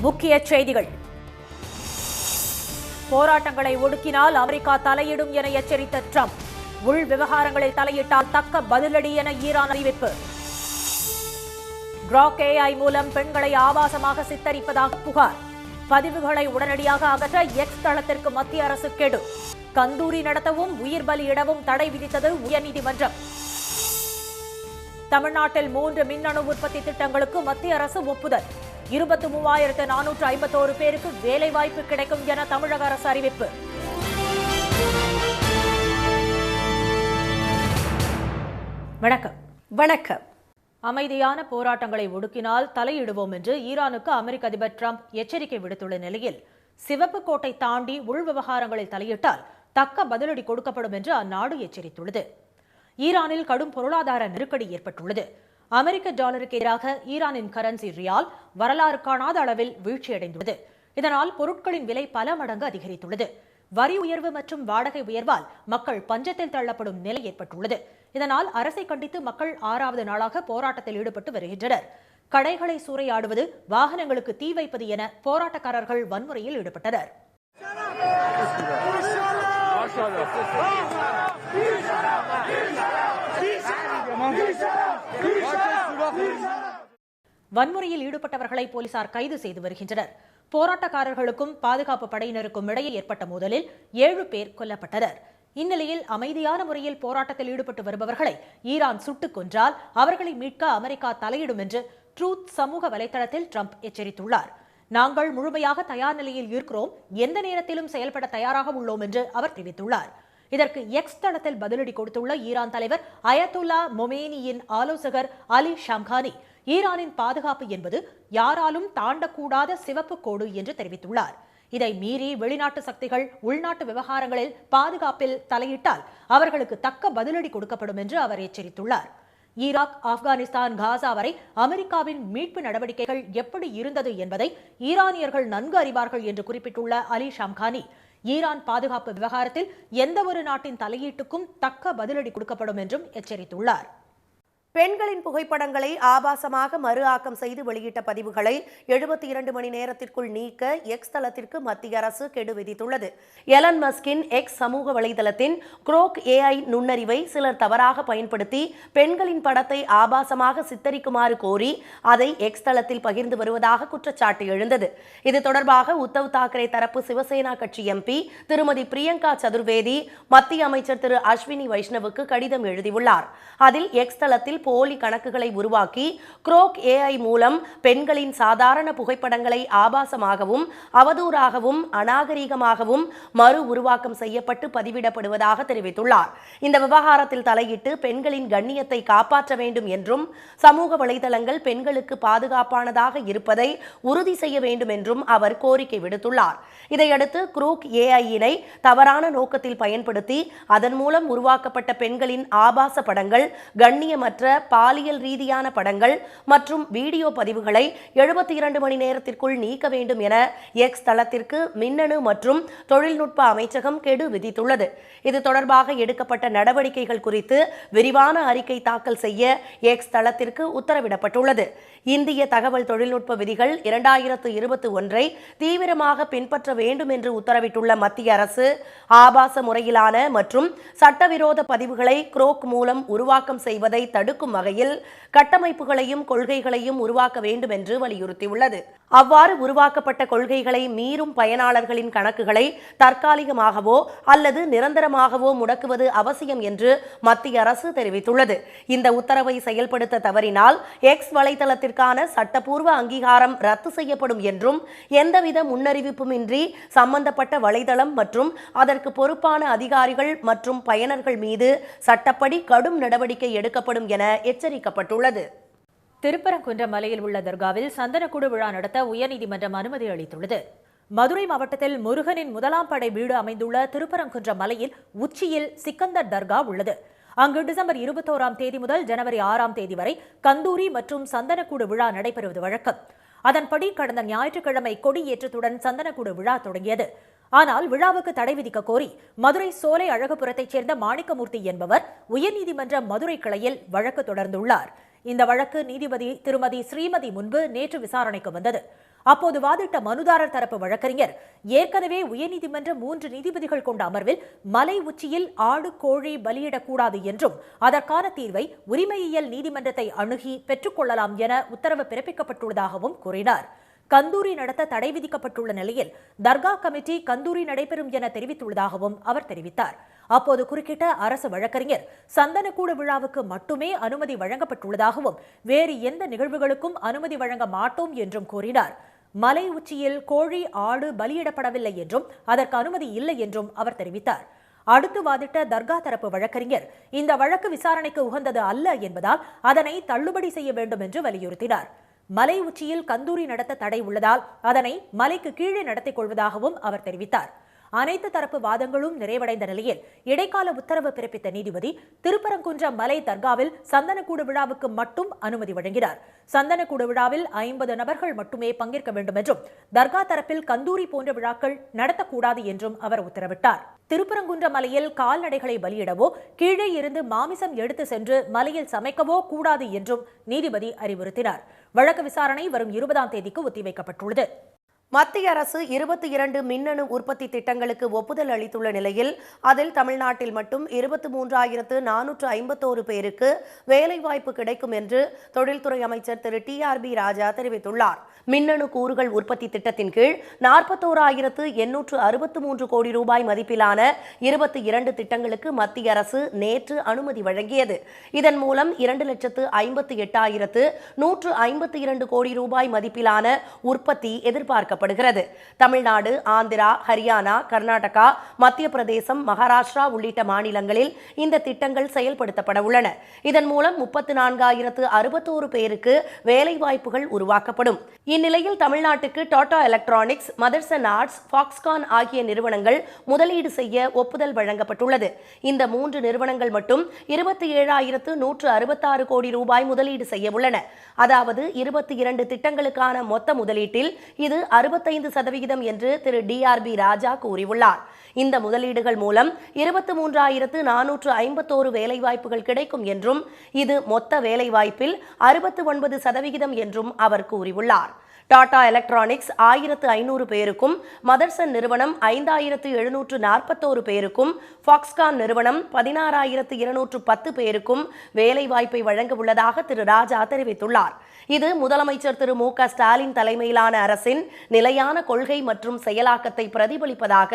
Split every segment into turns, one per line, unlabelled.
முக்கிய செய்திகள். போராட்டங்களை ஒடுக்கினால் அமெரிக்கா தலையிடும் என எச்சரித்த ட்ரம்ப். உள் விவகாரங்களில் தலையிட்டால் தக்க பதிலடி என ஈரான் அறிவிப்பு. கிராக் AI மூலம் பெண்களை ஆபாசமாக சித்தரிப்பதாக புகார். பதிவுகளை உடனடியாக அகற்ற எக்ஸ் தளத்திற்கு மத்திய அரசு கெடு. கந்தூரி நடத்தவும் உயிர் பலியிடவும் தடை விதித்தது உயர்நீதிமன்றம். தமிழ்நாட்டில் 3 மின்னணு உற்பத்தி திட்டங்களுக்கு மத்திய அரசு ஒப்புதல். 23,451 பேருக்கு வேலைவாய்ப்பு கிடைக்கும் என தமிழக அரசு அறிவிப்பு. வணக்கம். அமைதியான போராட்டங்களை ஒடுக்கினால் தலையிடுவோம் என்று ஈரானுக்கு அமெரிக்க அதிபர் ட்ரம்ப் எச்சரிக்கை விடுத்துள்ள நிலையில், சிவப்பு கோட்டை தாண்டி உள் விவகாரங்களில் தலையிட்டால் தக்க பதிலடி கொடுக்கப்படும் என்று அந்நாடு எச்சரித்துள்ளது. ஈரானில் கடும் பொருளாதார நெருக்கடி ஏற்பட்டுள்ளது. அமெரிக்க டாலருக்கு எதிராக ஈரானின் கரன்சி ரியால் வரலாறு காணாத அளவில் வீழ்ச்சியடைந்துள்ளது. இதனால் பொருட்களின் விலை பல மடங்கு அதிகரித்துள்ளது. வரி உயர்வு மற்றும் வாடகை உயர்வால் மக்கள் பஞ்சத்தில் தள்ளப்படும் நிலை ஏற்பட்டுள்ளது. இதனால் அரசை கண்டித்து மக்கள் 6வது நாளாக போராட்டத்தில் ஈடுபட்டு வருகின்றனர். கடைகளை சூறையாடுவது, வாகனங்களுக்கு தீ வைப்பது என போராட்டக்காரர்கள் வன்முறையில் ஈடுபட்டனர். வன்முறையில் ஈடுபட்டவர்களை போலீசார் கைது செய்து வருகின்றனர். போராட்டக்காரர்களுக்கும் பாதுகாப்பு படையினருக்கும் இடையே ஏற்பட்ட மோதலில் 7 பேர் கொல்லப்பட்டனர். இந்நிலையில் அமைதியான முறையில் போராட்டத்தில் ஈடுபட்டு வருபவர்களை ஈரான் சுட்டுக் கொன்றால் அவர்களை மீட்க அமெரிக்கா தலையிடும் என்று ட்ரூத் சமூக வலைதளத்தில் ட்ரம்ப் எச்சரித்துள்ளார். நாங்கள் முழுமையாக தயார் நிலையில் இருக்கிறோம், எந்த நேரத்திலும் செயல்பட தயாராக உள்ளோம் என்று அவர் தெரிவித்துள்ளார். இதற்கு எக்ஸ் தளத்தில் பதிலடி கொடுத்துள்ள ஈரான் தலைவர் அயத்துல்லா மொமேனியின் ஆலோசகர் அலி ஷம்கானி, ஈரானின் பாதுகாப்பு என்பது யாராலும் தாண்டக்கூடாத சிவப்பு கோடு என்று தெரிவித்துள்ளார். இதை மீறி வெளிநாட்டு சக்திகள் உள்நாட்டு விவகாரங்களில் பாதுகாப்பில் தலையிட்டால் அவர்களுக்கு தக்க பதிலடி கொடுக்கப்படும் என்று அவர் எச்சரித்துள்ளார். ஈராக், ஆப்கானிஸ்தான், காசா வரை அமெரிக்காவின் மீட்பு நடவடிக்கைகள் எப்படி இருந்தது என்பதை ஈரானியர்கள் நன்கு அறிவார்கள் என்று குறிப்பிட்டுள்ள அலி ஷம்கானி, ஈரான் பாதுகாப்பு விவகாரத்தில் எந்த ஒரு நாட்டின் தலையீட்டுக்கும் தக்க பதிலடி கொடுக்கப்படும் என்றும் எச்சரித்துள்ளார்.
பெண்களின் புகைப்படங்களை ஆபாசமாக மறு ஆக்கம் செய்து வெளியிட்ட பதிவுகளை 72 மணி நேரத்திற்குள் நீக்க எக்ஸ் தளத்திற்கு மத்திய அரசு கெடு விதித்துள்ளது. எலன் மஸ்கின் எக்ஸ் சமூக வலைதளத்தின் கிராக் AI நுண்ணறிவை சிலர் தவறாக பயன்படுத்தி பெண்களின் படத்தை ஆபாசமாக சித்தரிக்குமாறு கோரி அதை எக்ஸ் தளத்தில் பகிர்ந்து வருவதாக குற்றச்சாட்டு எழுந்தது. இது தொடர்பாக உத்தவ் தாக்கரே தரப்பு சிவசேனா கட்சி MP திருமதி பிரியங்கா சதுர்வேதி மத்திய அமைச்சர் திரு அஸ்வினி வைஷ்ணவுக்கு கடிதம் எழுதியுள்ளார். அதில் எக்ஸ் தளத்தில் போலி கணக்குகளை உருவாக்கி கிராக் AI மூலம் பெண்களின் சாதாரண புகைப்படங்களை ஆபாசமாகவும் அவதூறாகவும் அநாகரீகமாகவும் மறு உருவாக்கம் செய்யப்பட்டு பதிவிடப்படுவதாக தெரிவித்துள்ளார். இந்த விவகாரத்தில் தலையிட்டு பெண்களின் கண்ணியத்தை காப்பாற்ற வேண்டும் என்றும் சமூக வலைதளங்கள் பெண்களுக்கு பாதுகாப்பானதாக இருப்பதை உறுதி செய்ய வேண்டும் என்றும் அவர் கோரிக்கை விடுத்துள்ளார். இதையடுத்து கிராக் AI-னை தவறான நோக்கத்தில் பயன்படுத்தி அதன் மூலம் உருவாக்கப்பட்ட பெண்களின் ஆபாச படங்கள், கண்ணியமற்ற பாலியல் ரீதியான படங்கள் மற்றும் வீடியோ பதிவுகளை 72 மணி நேரத்திற்குள் நீக்க வேண்டும் என எக்ஸ் தளத்திற்கு மின்னணு மற்றும் தொழில்நுட்ப அமைச்சகம் கெடு விதித்துள்ளது. இது தொடர்பாக எடுக்கப்பட்ட நடவடிக்கைகள் குறித்து விரிவான அறிக்கை தாக்கல் செய்ய எக்ஸ் தளத்திற்கு உத்தரவிடப்பட்டுள்ளது. இந்திய தகவல் தொழில்நுட்ப விதிகள் 2021 தீவிரமாக பின்பற்ற வேண்டும் என்று உத்தரவிட்டுள்ள மத்திய அரசு, ஆபாச முறையிலான மற்றும் சட்டவிரோத பதிவுகளை கிராக் மூலம் உருவாக்கம் செய்வதை தடுக்கும் வகையில் கட்டமைப்புகளையும் கொள்கைகளையும் உருவாக்க வேண்டும் என்று வலியுறுத்தியுள்ளது. அவ்வாறு உருவாக்கப்பட்ட கொள்கைகளை மீறும் பயனாளர்களின் கணக்குகளை தற்காலிகமாகவோ அல்லது நிரந்தரமாகவோ முடக்குவது அவசியம் என்று மத்திய அரசு தெரிவித்துள்ளது. இந்த உத்தரவை செயல்படுத்த தவறினால் எக்ஸ் வலைதளத்திற்கான சட்டப்பூர்வ அங்கீகாரம் ரத்து செய்யப்படும் என்றும் எந்தவித முன்னறிவிப்புமின்றி சம்பந்தப்பட்ட வலைதளம் மற்றும் அதற்கு பொறுப்பான அதிகாரிகள் மற்றும் பயனர்கள் மீது சட்டப்படி கடும் நடவடிக்கை எடுக்கப்படும் என எச்சரிக்கப்பட்டுள்ளது.
திருப்பரங்குன்றம் மலையில் உள்ள தர்காவில் சந்தனக்கூடு விழா நடத்த உயர்நீதிமன்றம் அனுமதி அளித்துள்ளது. மதுரை மாவட்டத்தில் முருகனின் 1ஆம் படை வீடு அமைந்துள்ள திருப்பரங்குன்றம் மலையில் உச்சியில் சிக்கந்தர் தர்கா உள்ளது. அங்கு டிசம்பர் 21ஆம் தேதி முதல் ஜனவரி 6ஆம் தேதி வரை கந்தூரி மற்றும் சந்தனக்கூடு விழா நடைபெறுவது வழக்கம். அதன்படி கடந்த ஞாயிற்றுக்கிழமை கொடியேற்றத்துடன் சந்தனக்கூடு விழா தொடங்கியது. ஆனால் விழாவுக்கு தடை விதிக்க கோரி மதுரை சோலை அழகுபுரத்தைச் சேர்ந்த மாணிக்கமூர்த்தி என்பவர் உயர்நீதிமன்ற மதுரை கிளையில் வழக்கு தொடர்ந்துள்ளார். இந்த வழக்கு நீதிபதி திருமதி ஸ்ரீமதி முன்பு நேற்று விசாரணைக்கு வந்தது. அப்போது வாதிட்ட மனுதாரர் தரப்பு வழக்கறிஞர், ஏற்கனவே உயர்நீதிமன்ற 3 நீதிபதிகள் கொண்ட அமர்வில் மலை உச்சியில் ஆடு கோழி பலியிடக்கூடாது என்றும் அதற்கான தீர்வை உரிமையியல் நீதிமன்றத்தை அணுகி பெற்றுக்கொள்ளலாம் என உத்தரவு பிறப்பிக்கப்பட்டுள்ளதாகவும் கூறினார். கந்தூரி நடத்த தடை விதிக்கப்பட்டுள்ள நிலையில் தர்கா கமிட்டி கந்தூரி நடைபெறும் என தெரிவித்துள்ளதாகவும் அவர் தெரிவித்தார். அப்போது குறுக்கிட்ட அரசு வழக்கறிஞர், சந்தனக்கூட விழாவுக்கு மட்டுமே அனுமதி வழங்கப்பட்டுள்ளதாகவும் வேறு எந்த நிகழ்வுகளுக்கும் அனுமதி வழங்க மாட்டோம் என்றும் கூறினார். மலை உச்சியில் கோழி ஆடு பலியிடப்படவில்லை என்றும் அதற்கு அனுமதி இல்லை என்றும் அவர் தெரிவித்தார். அடுத்து வாதிட்ட தர்கா தரப்பு வழக்கறிஞர், இந்த வழக்கு விசாரணைக்கு உகந்தது அல்ல என்பதால் அதனை தள்ளுபடி செய்ய வேண்டும் என்று வலியுறுத்தினார். மலை உச்சியில் கந்தூரி நடத்த தடை உள்ளதால் அதனை மலைக்கு கீழே நடத்திக் கொள்வதாகவும் அவர் தெரிவித்தார். அனைத்து தரப்பு வாதங்களும் நிறைவடைந்த நிலையில் இடைக்கால உத்தரவு பிறப்பித்த நீதிபதி திருப்பரங்குன்றம் மலை தர்காவில் சந்தனக்கூடு விழாவுக்கு மட்டும் அனுமதி வழங்கினார். சந்தனக்கூடு விழாவில் 50 நபர்கள் மட்டுமே பங்கேற்க வேண்டும் என்றும் தர்கா தரப்பில் கந்தூரி போன்ற விழாக்கள் நடத்தக்கூடாது என்றும் அவர் உத்தரவிட்டார். திருப்பரங்குன்ற மலையில் கால்நடைகளை பலியிடவோ கீழே இருந்து மாமிசம் எடுத்து சென்று மலையில் சமைக்கவோ கூடாது என்றும் நீதிபதி அறிவுறுத்தினார். வழக்கு விசாரணை வரும் 20ஆம் தேதிக்கு ஒத்திவைக்கப்பட்டுள்ளது.
மத்திய அரசு 22 மின்னணு உற்பத்தி திட்டங்களுக்கு ஒப்புதல் அளித்துள்ள நிலையில் அதில் தமிழ்நாட்டில் மட்டும் 23,451 பேருக்கு வேலைவாய்ப்பு கிடைக்கும் என்று தொழில்துறை அமைச்சர் திரு TRB ராஜா தெரிவித்துள்ளார். மின்னணு கூறுகள் உற்பத்தி திட்டத்தின் கீழ் 41,863 கோடி ரூபாய் மதிப்பிலான 22 திட்டங்களுக்கு மத்திய அரசு நேற்று அனுமதி வழங்கியது. இதன் மூலம் 2,58,152 கோடி ரூபாய் மதிப்பிலான உற்பத்தி எதிர்பார்க்கப்பட்டது. தமிழ்நாடு, ஆந்திரா, ஹரியானா, கர்நாடகா, மத்திய பிரதேசம், மகாராஷ்டிரா உள்ளிட்ட மாநிலங்களில் இந்த திட்டங்கள் செயல்படுத்தப்பட உள்ளன. இதன் மூலம் 34,061 பேருக்கு வேலைவாய்ப்புகள் உருவாக்கப்படும். இந்நிலையில் தமிழ்நாட்டுக்கு Tata electronics, Motherson arts, Foxconn ஆகிய நிறுவனங்கள் முதலீடு செய்ய ஒப்புதல் வழங்கப்பட்டுள்ளது. இந்த 3 நிறுவனங்கள் மட்டும் 27,166 கோடி ரூபாய் முதலீடு செய்ய உள்ளன. அதாவது 22 திட்டங்களுக்கான மொத்த முதலீட்டில் இது 65% என்று திரு DRB ராஜா கூறியுள்ளார். இந்த முதலீடுகள் மூலம் 23,451 வேலைவாய்ப்புகள் கிடைக்கும் என்றும் இது மொத்த வேலைவாய்ப்பில் 69% என்றும் அவர் கூறியுள்ளார். டாடா எலக்ட்ரானிக்ஸ் 1,500 பேருக்கும், மதர்சன் நிறுவனம் 5,741 பேருக்கும், ஃபாக்ஸ்கான் நிறுவனம் 16,210 பேருக்கும் வேலைவாய்ப்பை வழங்க உள்ளதாக திரு ராஜா தெரிவித்துள்ளார். இது முதலமைச்சர் திரு மு க ஸ்டாலின் தலைமையிலான அரசின் நிலையான கொள்கை மற்றும் செயலாக்கத்தை பிரதிபலிப்பதாக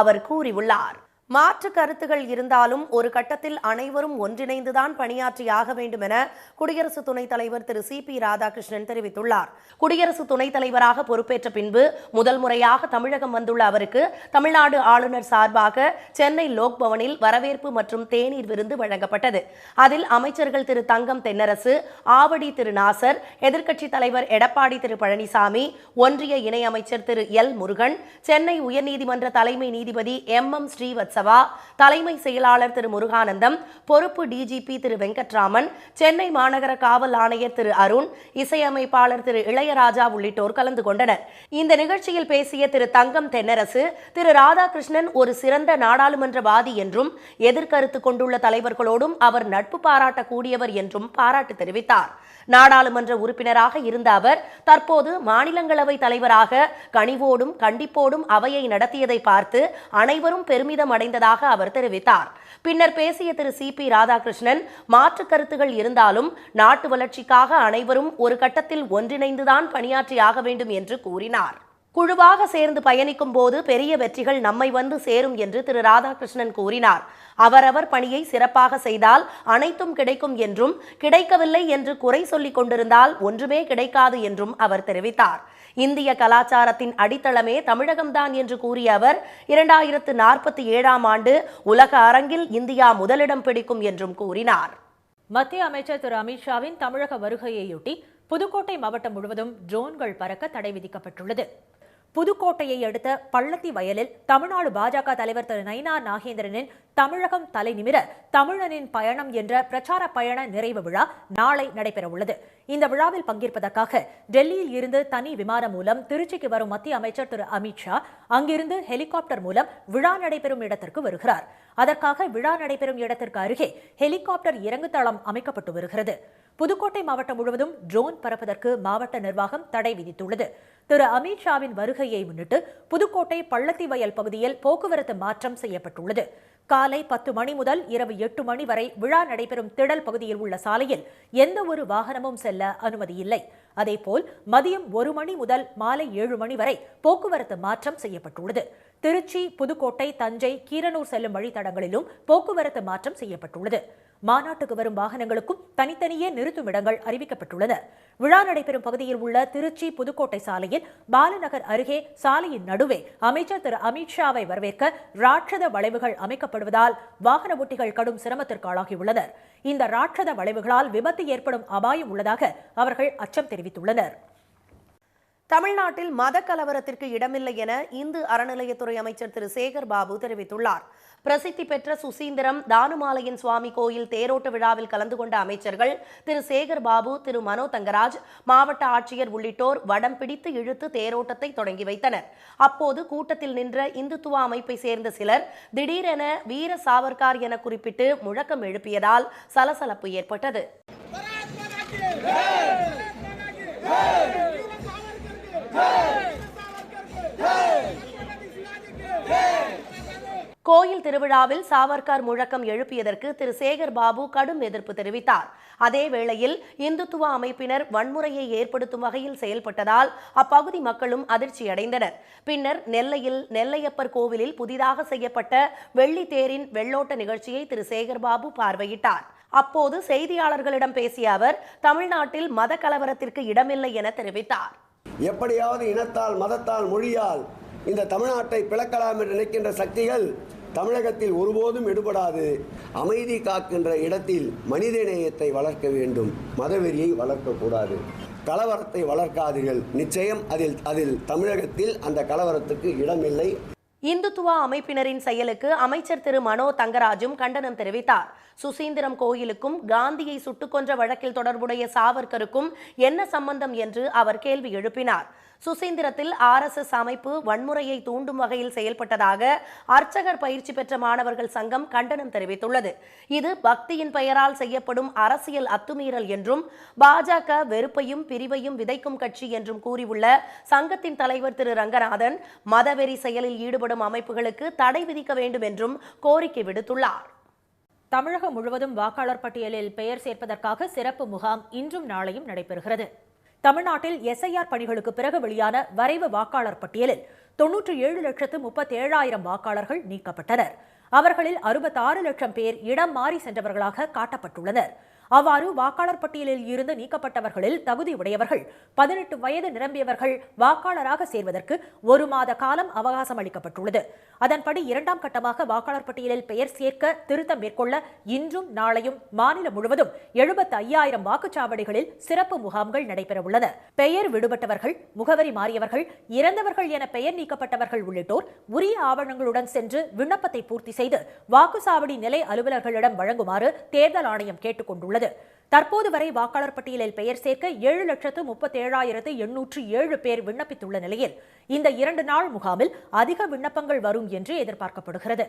அவர் கூறியுள்ளார். மாற்று கருத்துகள் இருந்தாலும் ஒரு கட்டத்தில் அனைவரும் ஒன்றிணைந்துதான் பணியாற்றியாக வேண்டும் என குடியரசு துணைத் தலைவர் திரு CP ராதாகிருஷ்ணன் தெரிவித்துள்ளார். குடியரசு துணைத் தலைவராக பொறுப்பேற்ற பின்பு முதல் முறையாக தமிழகம் வந்துள்ள அவருக்கு தமிழ்நாடு ஆளுநர் சார்பாக சென்னை லோக்பவனில் வரவேற்பு மற்றும் தேநீர் விருந்து வழங்கப்பட்டது. அதில் அமைச்சர்கள் திரு தங்கம் தென்னரசு, ஆவடி திரு நாசர், எதிர்க்கட்சித் தலைவர் எடப்பாடி திரு பழனிசாமி, ஒன்றிய இணையமைச்சர் திரு L முருகன், சென்னை உயர்நீதிமன்ற தலைமை நீதிபதி MM ஸ்ரீவத்சவா, தலைமை செயலாளர் திரு முருகானந்தம், பொறுப்பு DGP திரு வெங்கட்ராமன், சென்னை மாநகர காவல் ஆணையர் திரு அருண், இசையமைப்பாளர் திரு இளையராஜா உள்ளிட்டோர் கலந்து கொண்டனர். இந்த நிகழ்ச்சியில் பேசிய திரு தங்கம் தென்னரசு, திரு ராதாகிருஷ்ணன் ஒரு சிறந்த நாடாளுமன்றவாதி என்றும் எதிர்கருத்து கொண்டுள்ள தலைவர்களோடும் அவர் நட்பு பாராட்டக்கூடியவர் என்றும் பாராட்டு தெரிவித்தார். நாடாளுமன்ற உறுப்பினராக இருந்த அவர் தற்போது மாநிலங்களவை தலைவராக கனிவோடும் கண்டிப்போடும் அவையை நடத்தியதை பார்த்து அனைவரும் பெருமிதம் அடைந்ததாக அவர் தெரிவித்தார். பின்னர் பேசிய திரு CP ராதாகிருஷ்ணன், மாற்று கருத்துகள் இருந்தாலும் நாட்டு வளர்ச்சிக்காக அனைவரும் ஒரு கட்டத்தில் ஒன்றிணைந்துதான் பணியாற்றியாக வேண்டும் என்று கூறினார். குழுவாக சேர்ந்து பயணிக்கும் போது பெரிய வெற்றிகள் நம்மை வந்து சேரும் என்று திரு ராதாகிருஷ்ணன் கூறினார். அவரவர் பணியை சிறப்பாக செய்தால் அனைத்தும் கிடைக்கும் என்றும், கிடைக்கவில்லை என்று குறை சொல்லிக் கொண்டிருந்தால் ஒன்றுமே கிடைக்காது என்றும் அவர் தெரிவித்தார். இந்திய கலாச்சாரத்தின் அடித்தளமே தமிழகம்தான் என்று கூறிய அவர் 2047ஆம் ஆண்டு உலக அரங்கில் இந்தியா முதலிடம் பிடிக்கும் என்றும் கூறினார்.
மத்திய அமைச்சர் திரு அமித்ஷாவின் தமிழக வருகையையொட்டி புதுக்கோட்டை மாவட்டம் முழுவதும் ட்ரோன்கள் பறக்க தடை விதிக்கப்பட்டுள்ளது. புதுக்கோட்டையை அடுத்த பள்ளத்தி வயலில் தமிழ்நாடு பாஜக தலைவர் திரு நயினார் நாகேந்திரனின் தமிழகம் தலை நிமிர தமிழனின் பயணம் என்ற பிரச்சார பயண நிறைவு விழா நாளை நடைபெறவுள்ளது. இந்த விழாவில் பங்கேற்பதற்காக டெல்லியில் இருந்து தனி விமானம் மூலம் திருச்சிக்கு வரும் மத்திய அமைச்சர் திரு அமித்ஷா அங்கிருந்து ஹெலிகாப்டர் மூலம் விழா நடைபெறும் இடத்திற்கு வருகிறார். அதற்காக விழா நடைபெறும் இடத்திற்கு அருகே ஹெலிகாப்டர் இறங்குதளம் அமைக்கப்பட்டு வருகிறது. புதுக்கோட்டை மாவட்டம் முழுவதும் ட்ரோன் பறப்பதற்கு மாவட்ட நிர்வாகம் தடை விதித்துள்ளது. திரு அமித்ஷாவின் வருகையை முன்னிட்டு புதுக்கோட்டை பள்ளத்திவயல் பகுதியில் போக்குவரத்து மாற்றம் செய்யப்பட்டுள்ளது. காலை 10 மணி முதல் இரவு 8 மணி வரை விழா நடைபெறும் திடல் பகுதியில் உள்ள சாலையில் எந்த ஒரு வாகனமும் செல்ல அனுமதியில்லை. அதேபோல் மதியம் 1 மணி முதல் மாலை 7 மணி வரை போக்குவரத்து மாற்றம் செய்யப்பட்டுள்ளது. திருச்சி, புதுக்கோட்டை, தஞ்சை, கீரனூர் செல்லும் வழித்தடங்களிலும் போக்குவரத்து மாற்றம் செய்யப்பட்டுள்ளது. மாநாட்டுக்கு வரும் வாகனங்களுக்கும் தனித்தனியே நிறுத்துமிடங்கள் அறிவிக்கப்பட்டுள்ளன. விழா நடைபெறும் பகுதியில் உள்ள திருச்சி புதுக்கோட்டை சாலையில் பாலநகர் அருகே சாலையின் நடுவே அமைச்சர் திரு அமித்ஷாவை வரவேற்க ராட்சத வளைவுகள் அமைக்கப்படுவதால் வாகன ஓட்டிகள் கடும் சிரமத்திற்கு ஆளாகியுள்ளனர். இந்த ராட்சத வளைவுகளால் விபத்து ஏற்படும் அபாயம் உள்ளதாக அவர்கள் அச்சம் தெரிவித்துள்ளனர்.
தமிழ்நாட்டில் மத கலவரத்திற்கு இடமில்லை என இந்து அறநிலையத்துறை அமைச்சர் திரு சேகர் பாபு தெரிவித்துள்ளார். பிரசித்தி பெற்ற சுசீந்திரம் தானுமாலையன் சுவாமி கோயில் தேரோட்ட விழாவில் கலந்து கொண்ட அமைச்சர்கள் திரு சேகர் பாபு, திரு மனோ தங்கராஜ், மாவட்ட ஆட்சியர் உள்ளிட்டோர் வடம் பிடித்து இழுத்து தேரோட்டத்தை தொடங்கி வைத்தனர். அப்போது கூட்டத்தில் நின்ற இந்துத்துவ அமைப்பை சேர்ந்த சிலர் திடீரென வீர சாவர்கார் என குறிப்பிட்டு முழக்கம் எழுப்பியதால் சலசலப்பு ஏற்பட்டது. கோயில் திருவிழாவில் சாவர்கார் முழக்கம் எழுப்பியதற்கு திரு சேகர் பாபு கடும் எதிர்ப்பு தெரிவித்தார். அதே வேளையில் இந்துத்துவ அமைப்பினர் வன்முறையை ஏற்படுத்தும் வகையில் செயல்பட்டதால் அப்பகுதி மக்களும் அதிர்ச்சியடைந்தனர். பின்னர் நெல்லையில் நெல்லையப்பர் கோவிலில் புதிதாக செய்யப்பட்ட வெள்ளி தேரின் வெள்ளோட்ட நிகழ்ச்சியை திரு சேகர் பாபு பார்வையிட்டார். அப்போது செய்தியாளர்களிடம் பேசிய அவர் தமிழ்நாட்டில் மத கலவரத்திற்கு இடமில்லை என தெரிவித்தார்.
எப்படியாவது இனத்தால், மதத்தால், மொழியால் இந்த தமிழ்நாட்டை பிளக்கலாம் என்று நினைக்கின்ற சக்திகள் தமிழகத்தில் ஒருபோதும் எடுபடாது. அமைதி காக்கின்ற இடத்தில் மனிதநேயத்தை வளர்க்க வேண்டும், மதவெறியை வளர்க்கக்கூடாது. கலவரத்தை வளர்க்காதீர்கள். நிச்சயம் அதில் தமிழகத்தில் அந்த கலவரத்துக்கு இடமில்லை.
இந்துத்துவ அமைப்பினரின் செயலுக்கு அமைச்சர் திரு மனோ தங்கராஜும் கண்டனம் தெரிவித்தார். சுசீந்திரம் கோயிலுக்கும் காந்தியை சுட்டுக் கொன்ற வழக்கில் தொடர்புடைய சாவர்கருக்கும் என்ன சம்பந்தம் என்று அவர் கேள்வி எழுப்பினார். சுசீந்திரத்தில் RSS அமைப்பு வன்முறையை தூண்டும் வகையில் செயல்பட்டதாக அர்ச்சகர் பயிற்சி பெற்ற மாணவர்கள் சங்கம் கண்டனம் தெரிவித்துள்ளது. இது பக்தியின் பெயரால் செய்யப்படும் அரசியல் அத்துமீறல் என்றும் பாஜக வெறுப்பையும் பிரிவையும் விதைக்கும் கட்சி என்றும் கூறியுள்ள சங்கத்தின் தலைவர் திரு ரங்கநாதன் மதவெறி செயலில் ஈடுபடும் அமைப்புகளுக்கு தடை விதிக்க வேண்டும் என்றும் கோரிக்கை விடுத்துள்ளார்.
தமிழகம் முழுவதும் வாக்காளர் பட்டியலில் பெயர் சேர்ப்பதற்காக சிறப்பு முகாம் இன்றும் நாளையும் நடைபெறுகிறது. தமிழ்நாட்டில் SIR பணிகளுக்கு பிறகு வெளியான வரைவு வாக்காளர் பட்டியலில் 97,37,000 வாக்காளர்கள் நீக்கப்பட்டனர். அவர்களில் 66 லட்சம் பேர் இடம் மாறி சென்றவர்களாக காட்டப்பட்டுள்ளனர். அவ்வாறு வாக்காளர் பட்டியலில் இருந்து நீக்கப்பட்டவர்களில் தகுதி உடையவர்கள் 18 வயது நிரம்பியவர்கள் வாக்காளராக சேர்வதற்கு 1 மாத காலம் அவகாசம் அளிக்கப்பட்டுள்ளது. அதன்படி 2ஆம் கட்டமாக வாக்காளர் பட்டியலில் பெயர் சேர்க்க திருத்தம் மேற்கொள்ள இன்றும் நாளையும் மாநிலம் முழுவதும் 75,000 வாக்குச்சாவடிகளில் சிறப்பு முகாம்கள் நடைபெறவுள்ளன. பெயர் விடுபட்டவர்கள், முகவரி மாறியவர்கள், இறந்தவர்கள் என பெயர் நீக்கப்பட்டவர்கள் உள்ளிட்டோர் உரிய ஆவணங்களுடன் சென்று விண்ணப்பத்தை பூர்த்தி செய்து வாக்குச்சாவடி நிலை அலுவலர்களிடம் வழங்குமாறு தேர்தல் ஆணையம் கேட்டுக் கொண்டுள்ளது. தற்போது வரை வாக்காளர் பட்டியலில் பெயர் சேர்க்க 7,37,807 பேர் விண்ணப்பித்துள்ள நிலையில் இந்த 2 நாள் முகாமில் அதிக விண்ணப்பங்கள் வரும் என்று எதிர்பார்க்கப்படுகிறது.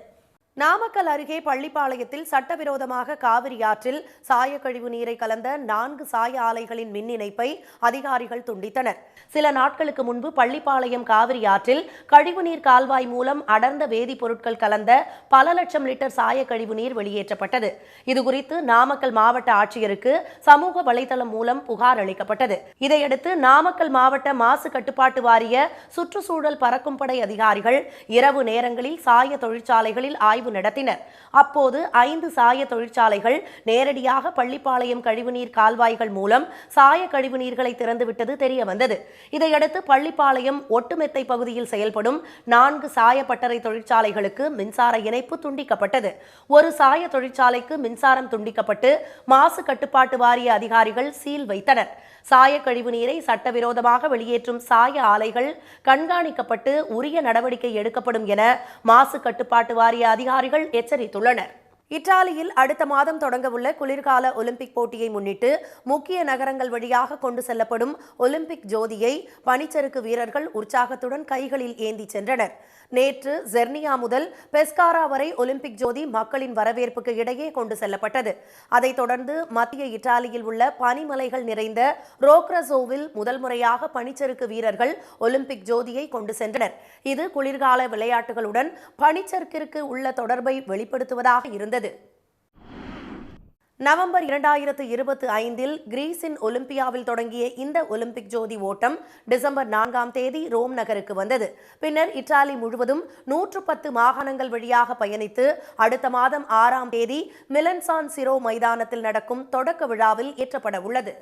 நாமக்கல் அருகே பள்ளிப்பாளையத்தில் சட்டவிரோதமாக காவிரி ஆற்றில் சாயக்கழிவு நீரை கலந்த 4 சாய ஆலைகளின் மின் இணைப்பை அதிகாரிகள் துண்டித்தனர். சில நாட்களுக்கு முன்பு பள்ளிப்பாளையம் காவிரி ஆற்றில் கழிவுநீர் கால்வாய் மூலம் அடர்ந்த வேதிப்பொருட்கள் கலந்த பல லட்சம் லிட்டர் சாயக்கழிவு நீர் வெளியேற்றப்பட்டது. இதுகுறித்து நாமக்கல் மாவட்ட ஆட்சியருக்கு சமூக வலைதளம் மூலம் புகார் அளிக்கப்பட்டது. இதையடுத்து நாமக்கல் மாவட்ட மாசு கட்டுப்பாட்டு வாரிய சுற்றுச்சூழல் பறக்கும் படை அதிகாரிகள் இரவு நேரங்களில் சாய தொழிற்சாலைகளில் ஆய்வு நடத்தினர். அப்போது 5 சாய தொழிற்சாலைகள் நேரடியாக பள்ளிப்பாளையம் கழிவுநீர் கால்வாய்கள் மூலம் சாய கழிவுநீர்களை திறந்துவிட்டது தெரிய வந்தது. இதையடுத்து பள்ளிப்பாளையம் ஒட்டுமெத்தை பகுதியில் செயல்படும் 4 சாய பட்டறை தொழிற்சாலைகளுக்கு மின்சார இணைப்பு துண்டிக்கப்பட்டது. ஒரு சாய தொழிற்சாலைக்கு மின்சாரம் துண்டிக்கப்பட்டு மாசு கட்டுப்பாட்டு வாரிய அதிகாரிகள் சீல் வைத்தனர். சாய கழிவுநீரை சட்டவிரோதமாக வெளியேற்றும் சாய ஆலைகள் கண்காணிக்கப்பட்டு உரிய நடவடிக்கை எடுக்கப்படும் என மாசு கட்டுப்பாட்டு வாரிய அதிகாரிகள் எச்சரித்துள்ளனர். இத்தாலியில் அடுத்த மாதம் தொடங்கவுள்ள குளிர்கால ஒலிம்பிக் போட்டியை முன்னிட்டு முக்கிய நகரங்கள் வழியாக கொண்டு செல்லப்படும் ஒலிம்பிக் ஜோதியை பனிச்சறுக்கு வீரர்கள் உற்சாகத்துடன் கைகளில் ஏந்தி சென்றனர். நேற்று ஜெர்னியா முதல் பெஸ்காரா வரை ஒலிம்பிக் ஜோதி மக்களின் வரவேற்புக்கு இடையே கொண்டு செல்லப்பட்டது. அதைத் தொடர்ந்து மத்திய இத்தாலியில் உள்ள பனிமலைகள் நிறைந்த ரோக்ரசோவில் முதல் முறையாக பனிச்சறுக்கு வீரர்கள் ஒலிம்பிக் ஜோதியை கொண்டு சென்றனர். இது குளிர்கால விளையாட்டுகளுடன் பனிச்சறுக்கிற்கு உள்ள தொடர்பை வெளிப்படுத்துவதாக இருந்தது. நவம்பர் 2025 கிரீஸின் ஒலிம்பியாவில் தொடங்கிய இந்த ஒலிம்பிக் ஜோதி ஓட்டம் டிசம்பர் 4 ரோம் நகருக்கு வந்தது. பின்னர் இத்தாலி முழுவதும் 110 மாகாணங்கள் வழியாக பயணித்து அடுத்த மாதம் 6 மிலன் சான் சிரோ மைதானத்தில் நடக்கும் தொடக்க விழாவில் ஏற்றப்பட உள்ளது.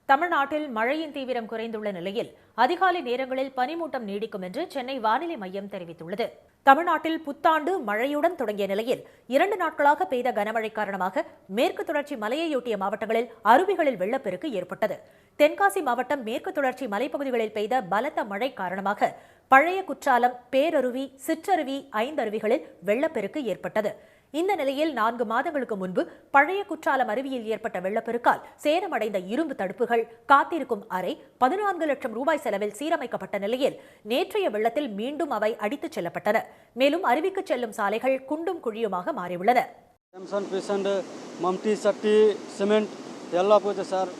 தமிழ்நாட்டில் மழையின் தீவிரம் குறைந்துள்ள நிலையில் அதிகாலை நேரங்களில் பனிமூட்டம் நீடிக்கும் என்று சென்னை வானிலை மையம் தெரிவித்துள்ளது. தமிழ்நாட்டில் புத்தாண்டு மழையுடன் தொடங்கிய நிலையில் 2 நாட்களாக பெய்த கனமழை காரணமாக மேற்கு தொடர்ச்சி மலையையொட்டிய மாவட்டங்களில் அருவிகளில் வெள்ளப்பெருக்கு ஏற்பட்டது. தென்காசி மாவட்டம் மேற்கு தொடர்ச்சி மலைப்பகுதிகளில் பெய்த பலத்த மழை காரணமாக பழைய குற்றாலம், பேரருவி, சிற்றருவி 5 அருவிகளில் வெள்ளப்பெருக்கு ஏற்பட்டது. இந்த நிலையில் 4 மாதங்களுக்கு முன்பு பழைய குற்றாலம் அருவியில் ஏற்பட்ட வெள்ளப்பெருக்கால் சேதமடைந்த இரும்பு தடுப்புகள், காத்திருக்கும் அறை 14 லட்சம் ரூபாய் செலவில் சீரமைக்கப்பட்ட நிலையில் நேற்றைய வெள்ளத்தில் மீண்டும் அவை அடித்துச் செல்லப்பட்டன. மேலும் அருவிக்கு செல்லும் சாலைகள் குண்டும் குழியுமாக மாறியுள்ளன.
மம்டி சட்டி சிமெண்ட் எல்லாம் போச்சு சார்.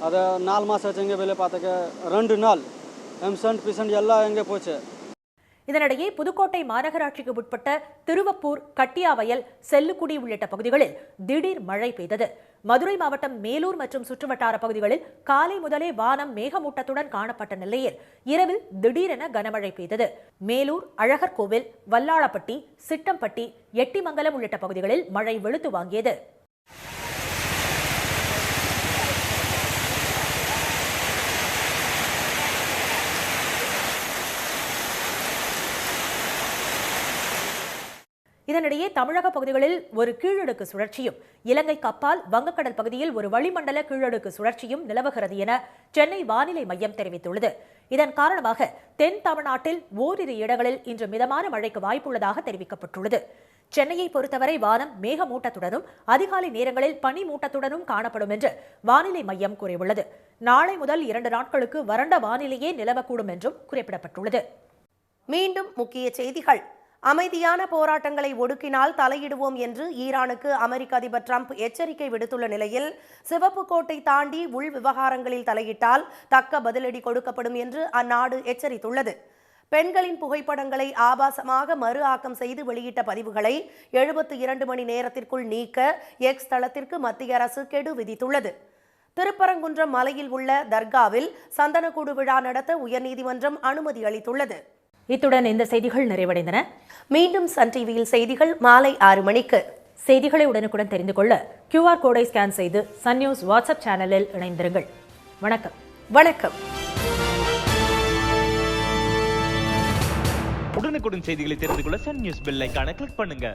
அதை 4 மாதம் வச்சு எங்கே வேலை பார்த்துக்க 2 நாள் எம்சன்ட் பிசன்ட் எல்லாம் எங்கே போச்சு.
இதனிடையே புதுக்கோட்டை மாநகராட்சிக்கு உட்பட்ட திருவப்பூர், கட்டியாவயல், செல்லுக்குடி உள்ளிட்ட பகுதிகளில் திடீர் மழை பெய்தது. மதுரை மாவட்டம் மேலூர் மற்றும் சுற்றுவட்டார பகுதிகளில் காலை முதலே வானம் மேகமூட்டத்துடன் காணப்பட்ட நிலையில் இரவில் திடீரென கனமழை பெய்தது. மேலூர், அழகர் கோவில், வல்லாளப்பட்டி, சிட்டம்பட்டி, எட்டிமங்கலம் உள்ளிட்ட பகுதிகளில் மழை வெளுத்து வாங்கியது. இதனிடையே தமிழக பகுதிகளில் ஒரு கீழடுக்கு சுழற்சியும், இலங்கைக்கு அப்பால் வங்கக்கடல் பகுதியில் ஒரு வளிமண்டல கீழடுக்கு சுழற்சியும் நிலவுகிறது என சென்னை வானிலை மையம் தெரிவித்துள்ளது. இதன் காரணமாக தென் தமிழ்நாட்டில் ஓரிரு இடங்களில் இன்று மிதமான மழைக்கு வாய்ப்புள்ளதாக தெரிவிக்கப்பட்டுள்ளது. சென்னையை பொறுத்தவரை வானம் மேகமூட்டத்துடனும் அதிகாலை நேரங்களில் பனிமூட்டத்துடனும் காணப்படும் என்று வானிலை மையம் கூறியுள்ளது. நாளை முதல் 2 நாட்களுக்கு வறண்ட வானிலையே நிலவக்கூடும் என்றும் குறிப்பிடப்பட்டுள்ளது.
மீண்டும் முக்கிய செய்திகள். அமைதியான போராட்டங்களை ஒடுக்கினால் தலையிடுவோம் என்று ஈரானுக்கு அமெரிக்க அதிபர் டிரம்ப் எச்சரிக்கை விடுத்துள்ள நிலையில் சிவப்பு கோட்டை தாண்டி உள் விவகாரங்களில் தலையிட்டால் தக்க பதிலடி கொடுக்கப்படும் என்று அந்நாடு எச்சரித்துள்ளது. பெண்களின் புகைப்படங்களை ஆபாசமாக மறு ஆக்கம் செய்து வெளியிட்ட பதிவுகளை 72 மணி நேரத்திற்குள் நீக்க எக்ஸ் தளத்திற்கு மத்திய அரசு கெடு விதித்துள்ளது. திருப்பரங்குன்றம் மலையில் உள்ள தர்காவில் சந்தனக்கூடு விழா நடத்த உயர்நீதிமன்றம் அனுமதி அளித்துள்ளது.
இத்துடன் இந்த செய்திகள் நிறைவடைந்தன.
மீண்டும் சன் டிவியில் செய்திகள் மாலை 6 மணிக்கு.
செய்திகளை உடனுக்குடன் தெரிந்து கொள்ள QR கோடை ஸ்கேன் செய்து சன் நியூஸ் வாட்ஸ்அப் சேனலில் இணைந்திருங்கள். வணக்கம்.
வணக்கம்.
உடனுக்குடன் செய்திகளை தெரிந்து கொள்ள சன் நியூஸ் பெல் ஐகானை கிளிக் பண்ணுங்க.